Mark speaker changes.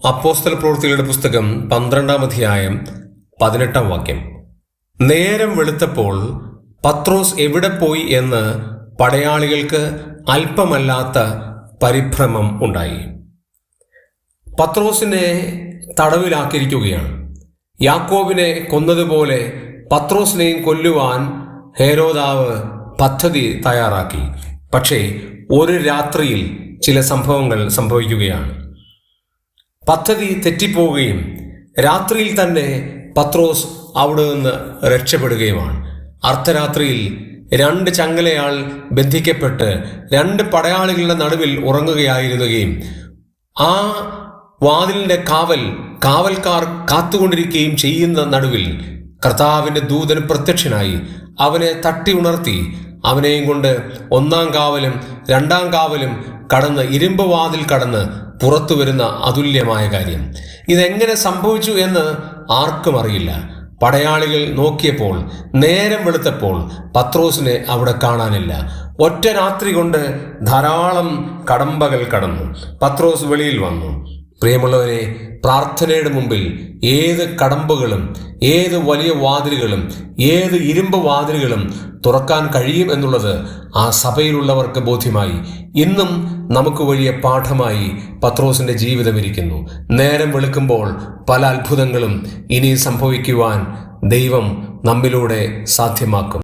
Speaker 1: അപ്പോസ്തല പ്രവൃത്തികളുടെ പുസ്തകം 12-ാം അധ്യായം 18-ാം വാക്യം. നേരം വെളുത്തപ്പോൾ പത്രോസ് എവിടെ പോയി എന്ന് പടയാളികൾക്ക് അല്പമല്ലാത്ത പരിഭ്രമം ഉണ്ടായി. പത്രോസിനെ തടവിലാക്കിയിരിക്കുകയാണ്. യാക്കോബിനെ കൊന്നതുപോലെ പത്രോസിനെയും കൊല്ലുവാൻ ഹേരോദാവ് പദ്ധതി തയ്യാറാക്കി. പക്ഷേ ഒരു രാത്രിയിൽ ചില സംഭവങ്ങൾ സംഭവിക്കുകയാണ്. പദ്ധതി തെറ്റിപ്പോവുകയും രാത്രിയിൽ തന്നെ പത്രോസ് അവിടെ നിന്ന് രക്ഷപ്പെടുകയുമാണ്. അർദ്ധരാത്രിയിൽ 2 ചങ്ങലയാൽ ബന്ധിക്കപ്പെട്ട് 2 പടയാളികളുടെ നടുവിൽ ഉറങ്ങുകയായിരുന്നുകയും ആ വാതിലിൻ്റെ കാവൽക്കാർ കാത്തുകൊണ്ടിരിക്കുകയും ചെയ്യുന്ന നടുവിൽ കർത്താവിൻ്റെ ദൂതൻ പ്രത്യക്ഷനായി അവനെ തട്ടി ഉണർത്തി അവനെയും കൊണ്ട് 1-ാം കാവലും 2-ാം കാവലും കടന്ന് ഇരുമ്പ് വാതിൽ കടന്ന് പുറത്തു വരുന്ന അതുല്യമായ കാര്യം. ഇതെങ്ങനെ സംഭവിച്ചു എന്ന് ആർക്കും അറിയില്ല. പടയാളികൾ നോക്കിയപ്പോൾ നേരം വെളുത്തപ്പോൾ പത്രോസിനെ അവിടെ കാണാനില്ല. ഒറ്റ രാത്രി കൊണ്ട് ധാരാളം കടമ്പകൾ കടന്നു. പത്രോസ് വെളിയിൽ വന്നു. പ്രിയമുള്ളവരെ, പ്രാർത്ഥനയുടെ മുമ്പിൽ ഏത് കടമ്പുകളും ഏത് വലിയ വാതിലുകളും ഏത് ഇരുമ്പ് വാതിലുകളും തുറക്കാൻ കഴിയും എന്നുള്ളത് ആ സഭയിലുള്ളവർക്ക് ബോധ്യമായി. ഇന്നും നമുക്ക് വലിയ പാഠമായി പത്രോസിന്റെ ജീവിതം ഇരിക്കുന്നു. നേരം വെളുക്കുമ്പോൾ പല അത്ഭുതങ്ങളും ഇനി സംഭവിക്കുവാൻ ദൈവം നമ്മിലൂടെ സാധ്യമാക്കും.